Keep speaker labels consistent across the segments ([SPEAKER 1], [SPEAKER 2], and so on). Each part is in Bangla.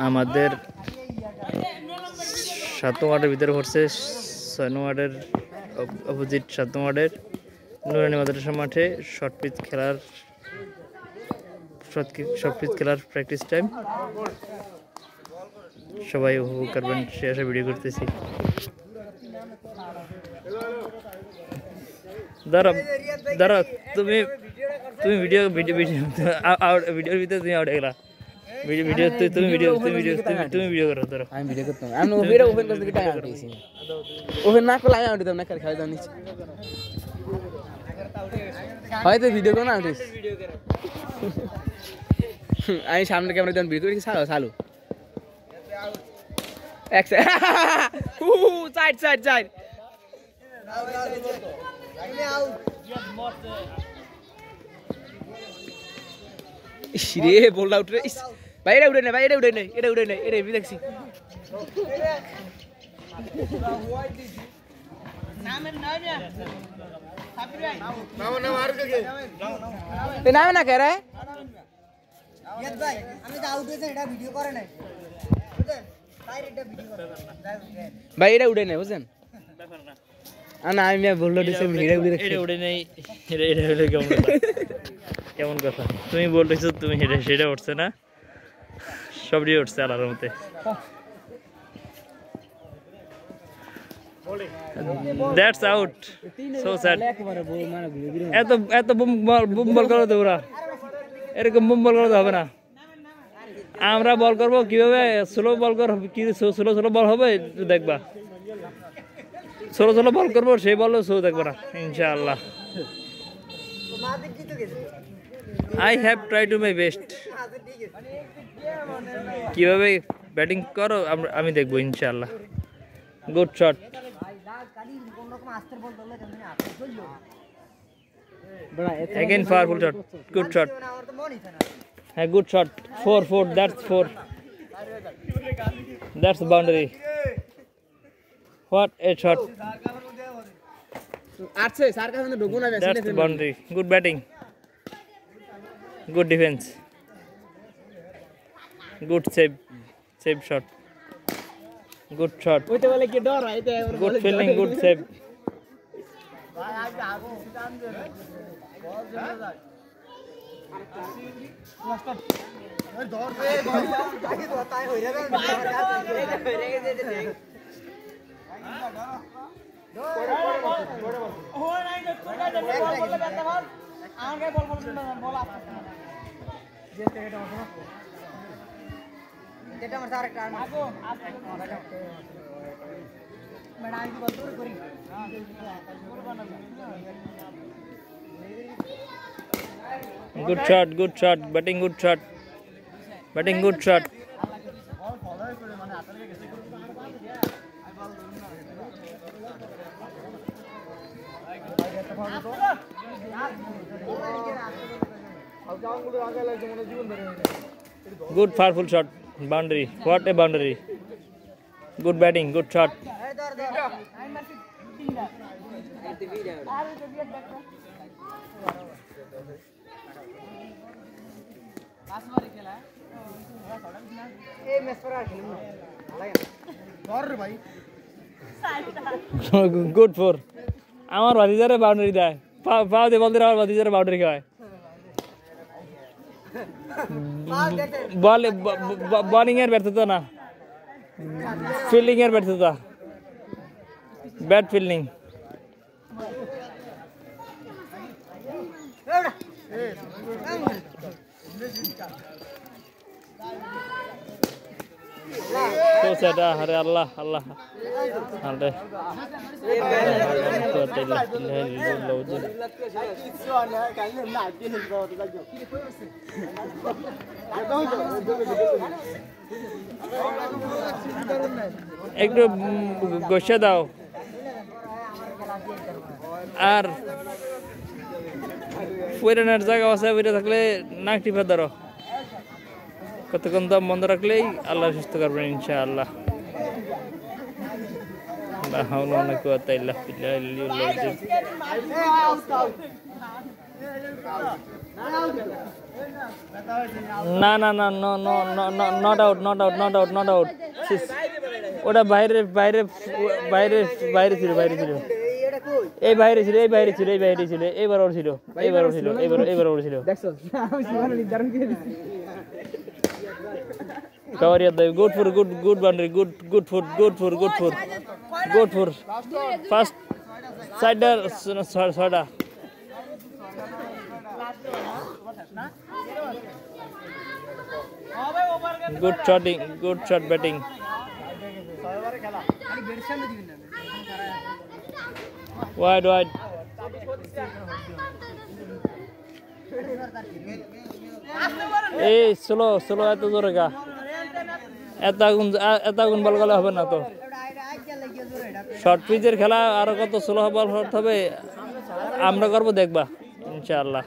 [SPEAKER 1] আমাদের 7 ওয়ার্ডের ভিতরে পড়ছে 6 ওয়ার্ডের অপোজিট 7 ওয়ার্ডের নুরানি মাদ্রাসা মাঠে শর্ট পিচ খেলার প্র্যাকটিস টাইম। সবাই উপভোগ করবেন, সে আশা ভিডিও করতেছি। দাঁড়া তুমি ভিডিওর ভিতরে তুমি আউট গেলা। তুমি ভিডিও করো। ধরো
[SPEAKER 2] আমি ভিডিও করতাম, আমি ওপেন করতে কি টাইম আউটেছি, ওপেন না করলে আমি আউট দিতাম না, খেলা দাও নিচে হয়তো ভিডিও করো না আউটেছি। আমি সামনে ক্যামেরা দিয়ে ভিডিও করি। চালু এক সাইড রে বল আউট রে ভাই। এটা উড়ে নাই এটা দেখছি। নামে না কে রে ভাই, এটা উড়ে নাই বুঝছেন না। আমি বললো
[SPEAKER 1] কেমন কথা তুমি বলতেছো, তুমি সেটা উঠছে না, সবই উঠছে আলার মতে। That's out, so sad. এত বুম বল করো তো, ওরা এরকম বুম বল করতে হবে না। আমরা বল করবো কিভাবে, স্লো বল কি স্লো বল হবে দেখবা। স্লো বল করবো, সেই বল স্লো দেখবা না ইনশাআল্লাহ। I have tried to my best. কিভাবে ব্যাটিং করো আমি দেখবো ইনশাআল্লাহ। Good shot, again powerful shot, good shot. Hey, good shot, 4 that's 4, that's the boundary. What a shot, that's the boundary. Good batting, good defense, good save shot, good shot, good fielding, good save. Good shot, batting good shot. Good powerful shot, boundary. What a boundary. Good batting, good shot. Good for আমার ভাতিজারে বাউন্ডারি দেয়, পাও দিয়ে বল দিলে আমার ভাতিজারে বাউন্ডারি খাওয়ায়। বলিং এর ব্যর্থতা না, ফিল্ডিং এর ব্যর্থতা, ব্যাড ফিল্ডিং। তো সেটা আরে আল্লাহ আল্লাহ আরে একটু গোসা দাও আর ফুরানোর জায়গা আছে, ওইটা থাকলে নাক টিপা ধরো। কতক্ষণ দম বন্ধ রাখলেই আল্লাহ সুস্থ করবেন ইনশাআল্লাহ। لا حول ولا قوة إلا بالله العلي العظيم. না না না no no not out not out not out not out ওটা বাইরে বাইরে বাইরে বাইরে ছিল এই বাইরে ছিল এই বাইরে ছিল এই বাইরে ছিল এইবার ওর ছিল এইবার ওর ছিল এইবার ওর ছিল cover your dive good for good boundary good for first sider soda good shotting good shot batting wide এই স্লো এত জোরে গা এত আগুন বল গেলে হবে না তো শর্ট পিচের খেলা আরো কত স্লো বল হবে আমরা করবো দেখবা ইনশাআল্লাহ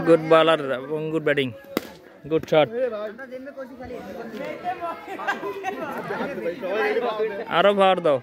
[SPEAKER 1] good bowler good batting good shot আরো ভার দাও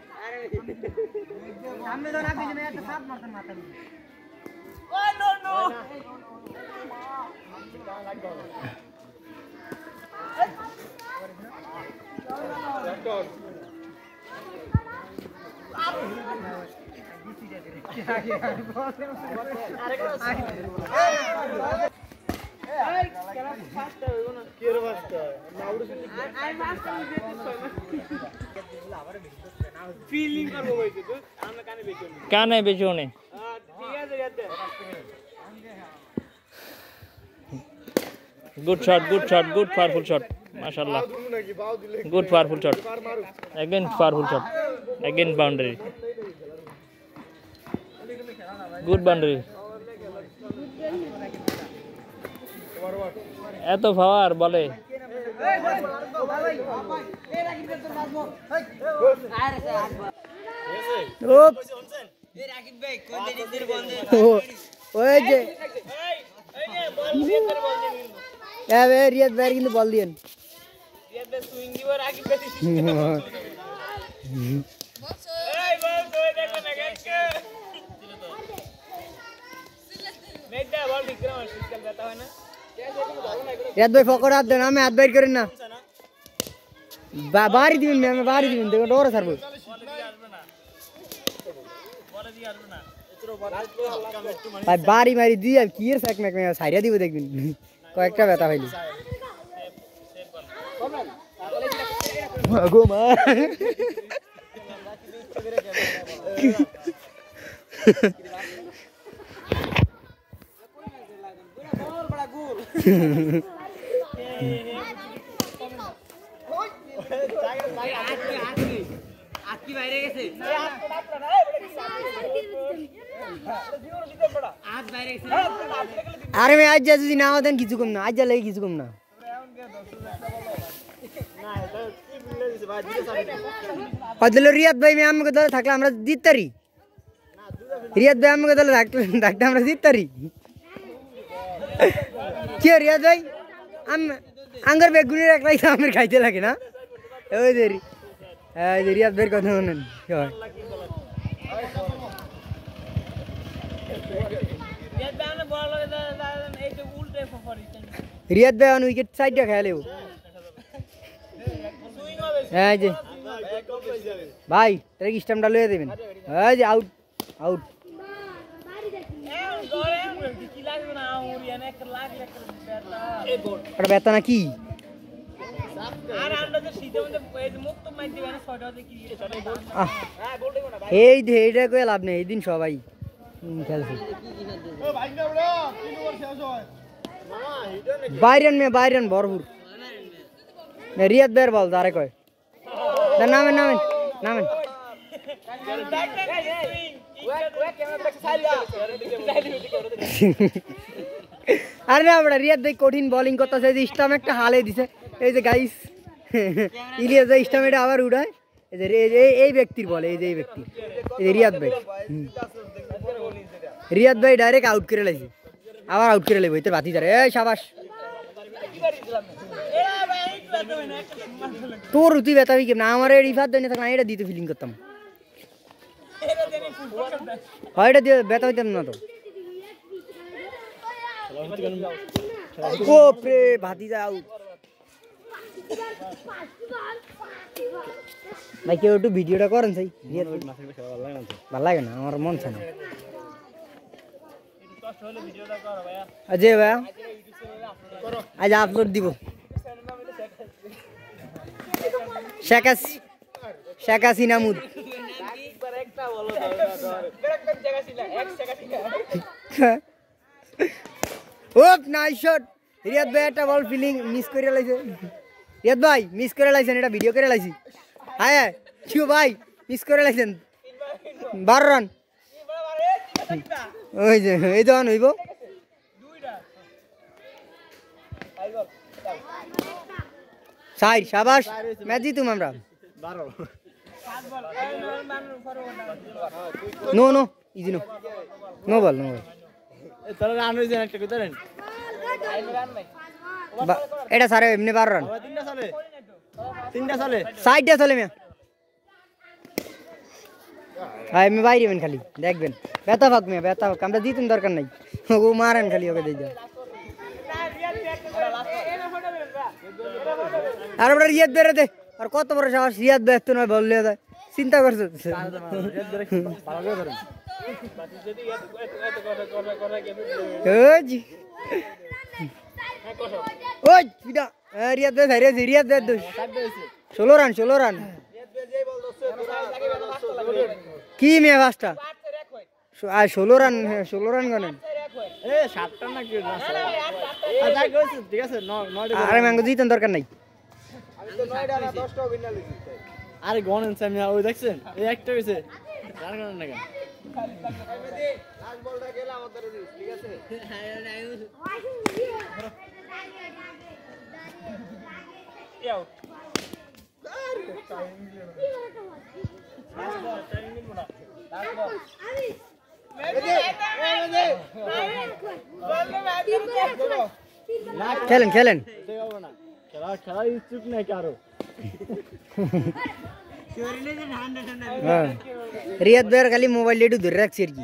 [SPEAKER 1] কানে পেছনে good shot good powerful shot mashallah good powerful shot again powerful shot again boundary good boundary এত পাওয়ার বলে
[SPEAKER 2] রিয়াদ ভাই কিন্তু বল দিয়েন রিয়াদ ভাই ফকর হাত দেন আমি হাত বাইর করেন না বাড়ি দিবেন আমি বাড়ি দিবেন দেখো ডোরে ছাড়বো ভাই বাড়ি মারি দিয়ে আর কি এর সাইক ম্যাক সাইরা দিব দেখবেন কয়েকটা ব্যথা পাইলি গো মা আরে मैं आज যদি না হতেন কিছু কম না আজ যা লাগে কিছু কম না বদল রিয়াদ ভাই আমি আমাকে দলে থাকলে আমরা জিততারি রিয়াদ ভাই আমাকে দলে থাকলে আমরা জিততারি কি রিয়াদ ভাই আঙ্গার বেগুনি রাখলাই আমার খাইতে লাগে না ওই দেরি রিয়াদ ভাইয়ের কথা শুনেন রিয়াদ ভাই অন উইকেট সাইডটা খেলে হ্যাঁ যে ভাই তাহলে স্টাম্পটা লয়ে দেবেন হ্যাঁ যে আউট আউট ব্যথা না কি এই এইটা করে লাভ নেই এই দিন সবাই খেলছে বাইরেন ভরপুর রিয়াদ ভাইয়ের বল তারে কয় নামেন আরে না বড় রিয়াদ ভাই কঠিন বোলিং করতেছে যে স্টাম্প একটা হালে দিছে এই যে গাইস ইলিয়াস ভাই স্টাম্প এটা আবার উড়ায় এই ব্যক্তির বলে, এই যে এই ব্যক্তি, এই যে রিয়াদ ভাই। রিয়াদ ভাই ডাইরেক্ট আউট করে লাইছে, আবার আউট করে লাইব তোর বাতি যারে। এই সাবাস তোর তুই বেতাবি কেমন? আমার রিফাত দেয় না থাকলে এটা দিতে ফিলিং করতাম, হয় এটা দিয়ে বেতা হইতাম না তো। ওপরে ভাতিজা আউট। ভাই কেউ একটু ভিডিওটা করেন চাই, ভালো লাগে না আমার মন চায় না। জি ভাইয়া আজ আপলোড দিব। শেখ হাসিনা মুদ ওপ নাইস শট। রিয়াদ ভাই একটা বল ফিলিং মিস করে লাইছে। রিয়াদ ভাই মিস করে লাইছেন, এটা ভিডিও করে লাইছি। হ্যাঁ কিউ ভাই মিস করে লাইছেন 12 রান। ওই যে এই দন হইব সাইড। সাবাস ম্যাচ জিতুম আমরা। No no easy no no ball no ball. এটা সারে এমনি 12 রান, 3টা চলে, 6টা চলে মিয়া। হ্যাঁ এমনি বাইরে হবেন, খালি দেখবেন ব্যথা পাক মিয়া, ব্যথা পাক। আমরা জিতুন দরকার নাই, ও মারেন খালি ওকে দিয়ে দেন। আর ওটা রিয়াদ বেড়ে দে, আর কত বড় সাহস রিয়াদ বেড়ে তো নয় বললে দেয়, চিন্তা করছো? রিয়াদ বেড়ে রিয়াদ বেড়ে দোষ 16 রান 16 রান। কি মেয়ে পাঁচটা 16 রান, 16 রান গনেন। আরে ম্যাঙ্গো জিতেন দরকার নাই।
[SPEAKER 3] আরে গনেন সামিয়া ওই দেখছেন এই একটা হইছে রান গনেন না কেন?
[SPEAKER 2] খেলেন খেলেন
[SPEAKER 3] খেলা খেলা ইচ্ছুক নাই কারো।
[SPEAKER 2] রিয়াদ ভাইয়ের খালি মোবাইল একটু ধরে রাখছি আর কি,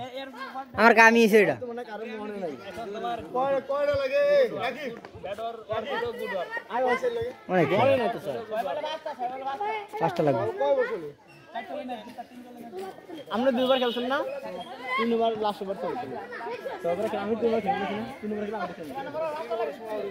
[SPEAKER 2] আমার কামই এসে এটা। পাঁচটা লাগবে।
[SPEAKER 3] আমরা 2বার খেলছেন না, 3বার লাস্ট ওভার খেলছেন। আমি 2বার খেলেছি না, 3বার খেলে আমাদের খেলেছি।